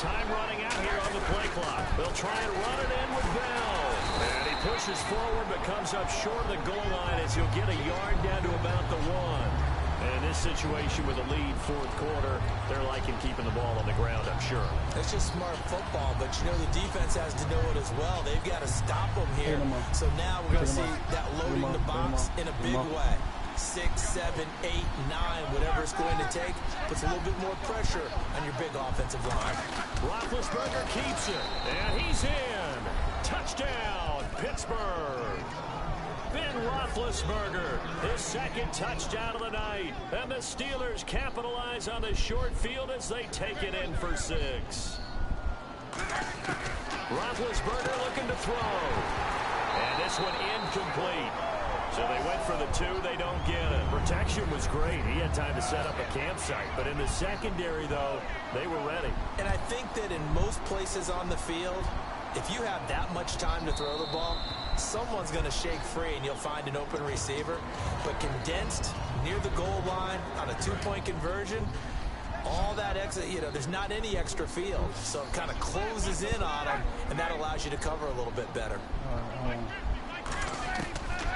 Time running out here on the play clock. They'll try and run it in with Bell. And he pushes forward but comes up short of the goal line as he'll get a yard down to about the 1. And in this situation with a lead fourth quarter, they're liking keeping the ball on the ground, I'm sure. It's just smart football, but you know the defense has to know it as well. They've got to stop them here. So now we're going to see that loading the box in a big way. 6, 7, 8, 9, whatever it's going to take, puts a little bit more pressure on your big offensive line. Roethlisberger keeps it, and he's in. Touchdown, Pittsburgh. Ben Roethlisberger, his second touchdown of the night. And the Steelers capitalize on the short field as they take it in for 6. Roethlisberger looking to throw. And this one incomplete. So they went for the 2, they don't get it. Protection was great. He had time to set up a campsite. But in the secondary, though, they were ready. And I think that in most places on the field, if you have that much time to throw the ball, someone's going to shake free and you'll find an open receiver. But condensed near the goal line on a 2-point conversion, all that extra, there's not any extra field. So it kind of closes in on them, and that allows you to cover a little bit better.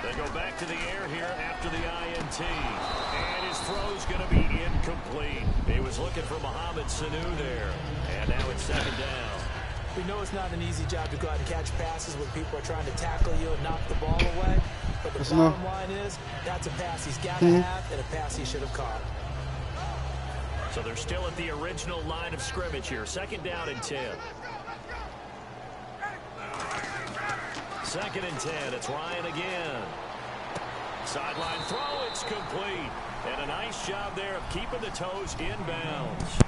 They go back to the air here after the INT. And his throw's going to be incomplete. He was looking for Mohamed Sanu there. And now it's 2nd down. We know it's not an easy job to go out and catch passes when people are trying to tackle you and knock the ball away. But the bottom line is, that's a pass he's got to have and a pass he should have caught. So they're still at the original line of scrimmage here. 2nd down and 10. 2nd and 10. It's Ryan again. Sideline throw. It's complete. And a nice job there of keeping the toes inbounds.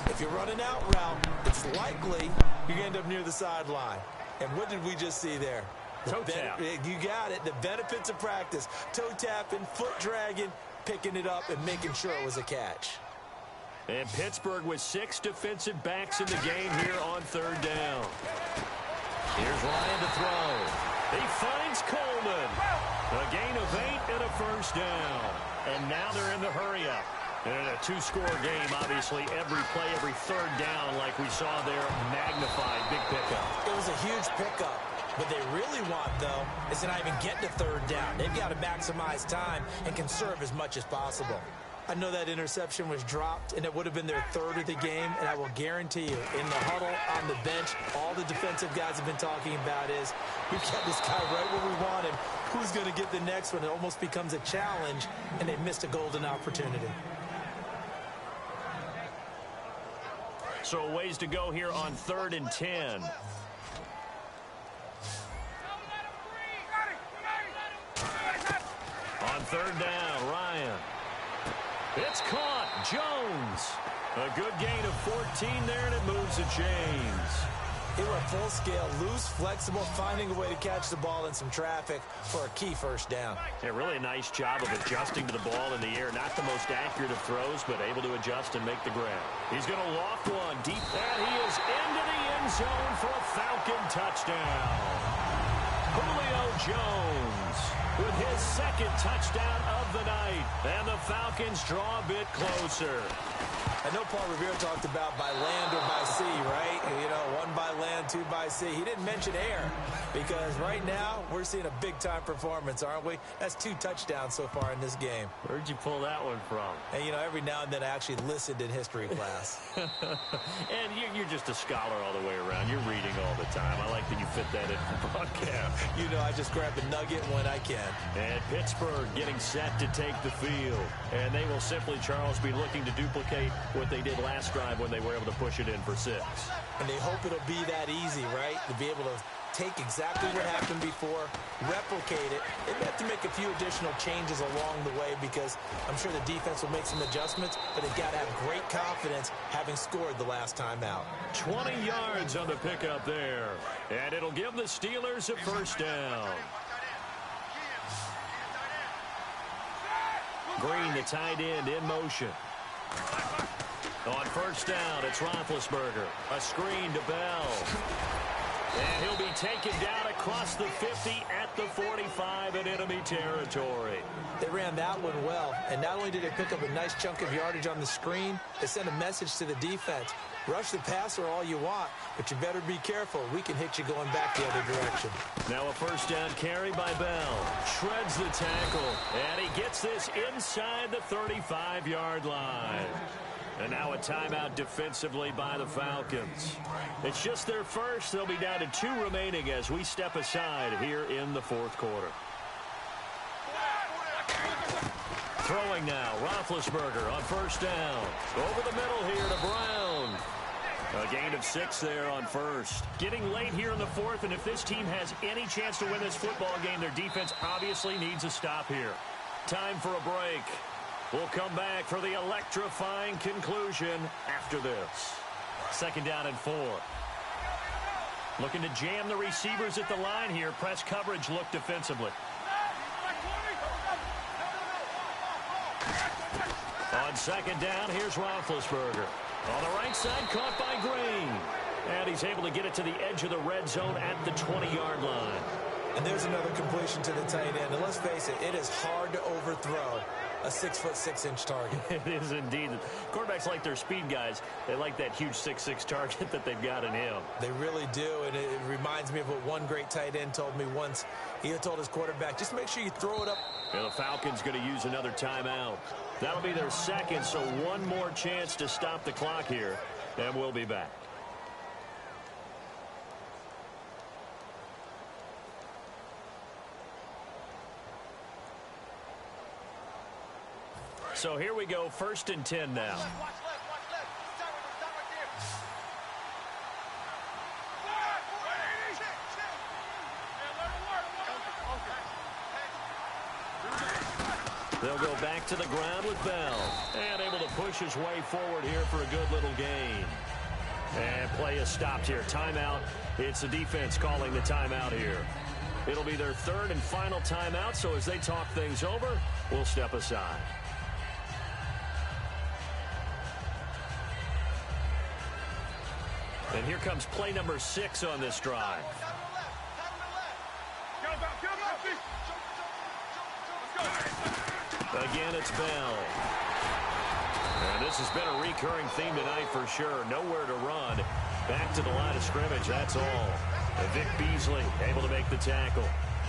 If you're running out route, it's likely you're going to end up near the sideline. And what did we just see there? Toe tap. You got it. The benefits of practice. Toe tapping, foot dragging, picking it up, and making sure it was a catch. And Pittsburgh with 6 defensive backs in the game here on 3rd down. Here's Ryan to throw. He finds Coleman. A gain of 8 and a 1st down. And now they're in the hurry-up. And in a 2-score game, obviously, every play, every 3rd down, like we saw there, magnified, big pickup. It was a huge pickup. What they really want, though, is to not even get to 3rd down. They've got to maximize time and conserve as much as possible. I know that interception was dropped, and it would have been their 3rd of the game, and I will guarantee you, in the huddle, on the bench, all the defensive guys have been talking about is, we've got this guy right where we want him. Who's going to get the next one? It almost becomes a challenge, and they missed a golden opportunity. So a ways to go here on 3rd and 10. On 3rd down, Ryan. It's caught. Jones. A good gain of 14 there, and it moves the chains. They were full scale, loose, flexible, finding a way to catch the ball in some traffic for a key 1st down. Yeah, really a nice job of adjusting to the ball in the air. Not the most accurate of throws, but able to adjust and make the grab. He's going to loft one deep, and he is into the end zone for a Falcon touchdown. Julio Jones with his 2nd touchdown of the night, and the Falcons draw a bit closer. I know Paul Revere talked about by land or by sea, right? 1 by land, 2 by sea. He didn't mention air because right now we're seeing a big-time performance, aren't we? That's 2 touchdowns so far in this game. Where'd you pull that one from? And, every now and then I actually listened in history class. And you're just a scholar all the way around. You're reading all the time. I like that you fit that in for broadcast. I just grab a nugget when I can. And Pittsburgh getting set to take the field. And they will simply, Charles, be looking to duplicate what they did last drive when they were able to push it in for 6. And they hope it'll be that easy, right? To be able to take exactly what happened before, replicate it. They have to make a few additional changes along the way because I'm sure the defense will make some adjustments, but they've got to have great confidence having scored the last time out. 20 yards on the pickup there. And it'll give the Steelers a 1st down. Green, the tight end, in motion. On 1st down, it's Roethlisberger. A screen to Bell. And he'll be taken down across the 50 at the 45 in enemy territory. They ran that one well, and not only did they pick up a nice chunk of yardage on the screen, they sent a message to the defense. Rush the passer all you want, but you better be careful. We can hit you going back the other direction. Now a first down carry by Bell. Shreds the tackle, and he gets this inside the 35-yard line. And now a timeout defensively by the Falcons. It's just their first. They'll be down to 2 remaining as we step aside here in the fourth quarter. Throwing now, Roethlisberger on first down. Over the middle here to Brown. A gain of 6 there on first. Getting late here in the fourth, and if this team has any chance to win this football game, their defense obviously needs a stop here. Time for a break. We'll come back for the electrifying conclusion after this. Second down and 4. Looking to jam the receivers at the line here. Press coverage look defensively. On second down, here's Roethlisberger. On the right side, caught by Green. And he's able to get it to the edge of the red zone at the 20-yard line. And there's another completion to the tight end. And let's face it, it is hard to overthrow a 6'6" target. It is indeed. Quarterbacks like their speed guys. They like that huge 6'6" target that they've got in him. They really do, and it reminds me of what one great tight end told me once. He told his quarterback, just make sure you throw it up. And the Falcons going to use another timeout. That'll be their second, so one more chance to stop the clock here, and we'll be back. So here we go, 1st and 10 now. They'll go back to the ground with Bell. And able to push his way forward here for a good little gain. And play is stopped here. Timeout. It's the defense calling the timeout here. It'll be their 3rd and final timeout, so as they talk things over, we'll step aside. And here comes play number 6 on this drive. Again, it's Bell. And this has been a recurring theme tonight for sure. Nowhere to run. Back to the line of scrimmage, that's all. And Vic Beasley able to make the tackle.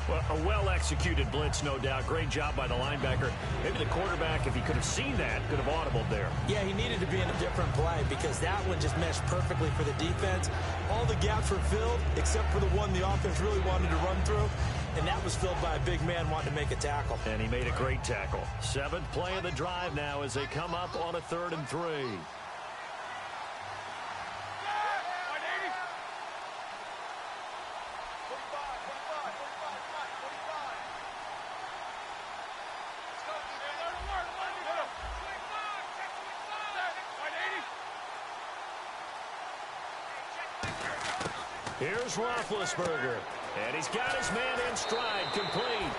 Well, a well-executed blitz, no doubt. Great job by the linebacker. Maybe the quarterback, if he could have seen that, could have audibled there. Yeah, he needed to be in a different play because that one just meshed perfectly for the defense. All the gaps were filled except for the one the offense really wanted to run through, and that was filled by a big man wanting to make a tackle. And he made a great tackle. 7th play of the drive now as they come up on a 3rd and 3. Here's Roethlisberger, and he's got his man in stride, complete.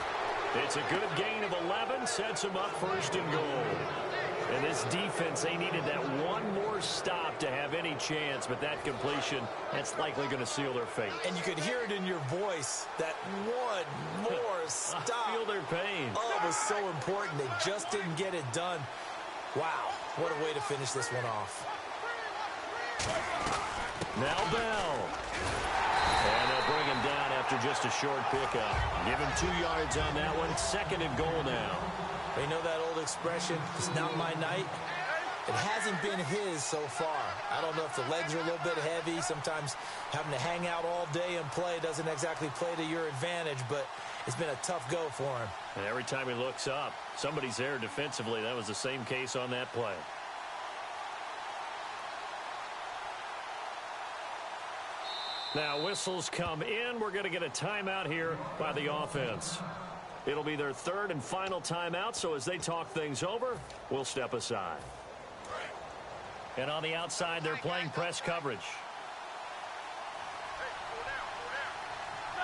It's a good gain of 11, sets him up 1st and goal. And this defense, they needed that one more stop to have any chance, but that completion, that's likely going to seal their fate. And you could hear it in your voice, that one more stop. I feel their pain. Oh, it was so important. They just didn't get it done. Wow, what a way to finish this one off. Now Bell. And they'll bring him down after just a short pickup. Give him 2 yards on that one. 2nd and goal now. You know that old expression, it's not my night? It hasn't been his so far. I don't know if the legs are a little bit heavy. Sometimes having to hang out all day and play doesn't exactly play to your advantage, but it's been a tough go for him. And every time he looks up, somebody's there defensively. That was the same case on that play. Now whistles come in. We're going to get a timeout here by the offense. It'll be their 3rd and final timeout, so as they talk things over, we'll step aside. And on the outside, they're playing press coverage.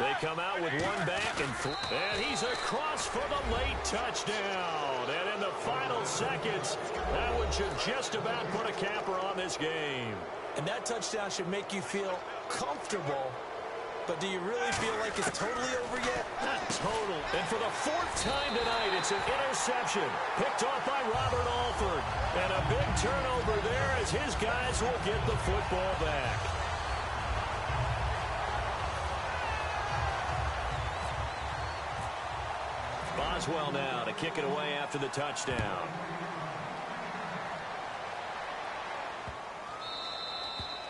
They come out with one back, and he's across for the late touchdown. And in the final seconds, that should just about put a capper on this game. And that touchdown should make you feel comfortable But do you really feel like it's totally over yet? Not total. And for the fourth time tonight, it's an interception. Picked off by Robert Alford. And a big turnover there as his guys will get the football back. Boswell now to kick it away after the touchdown.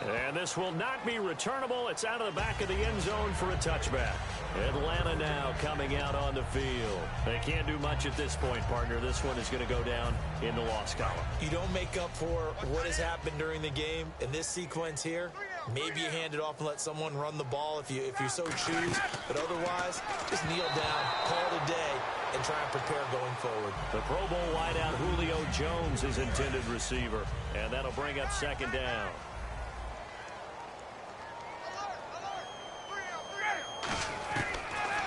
And this will not be returnable. It's out of the back of the end zone for a touchback. Atlanta now coming out on the field. They can't do much at this point, partner. This one is going to go down in the loss column. You don't make up for what has happened during the game in this sequence here. Maybe you hand it off and let someone run the ball if you so choose. But otherwise, just kneel down, call it a day, and try and prepare going forward. The Pro Bowl wideout Julio Jones is intended receiver. And that'll bring up second down.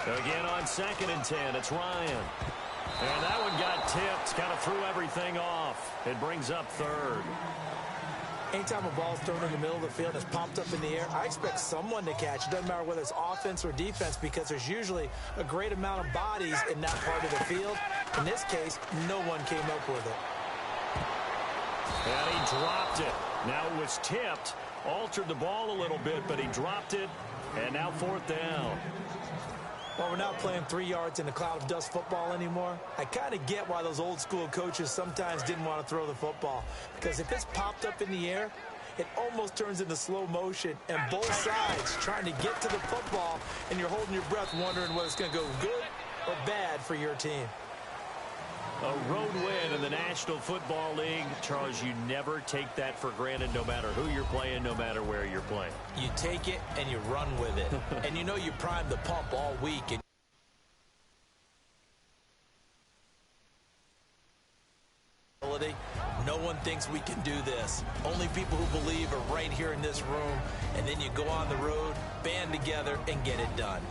Again on 2nd and 10, it's Ryan. And that one got tipped, kind of threw everything off. It brings up 3rd. Anytime a ball's thrown in the middle of the field and it's popped up in the air, I expect someone to catch. It doesn't matter whether it's offense or defense because there's usually a great amount of bodies in that part of the field. In this case, no one came up with it. And he dropped it. Now it was tipped, altered the ball a little bit, but he dropped it. And now 4th down. Well, we're not playing 3 yards in a cloud of dust football anymore. I kind of get why those old school coaches sometimes didn't want to throw the football. Because if it's popped up in the air, it almost turns into slow motion. And both sides trying to get to the football, and you're holding your breath wondering whether it's going to go good or bad for your team. A road win in the National Football League. Charles, you never take that for granted no matter who you're playing, no matter where you're playing. You take it and you run with it. And you know you primed the pump all week. And no one thinks we can do this. Only people who believe are right here in this room. And then you go on the road, band together, and get it done.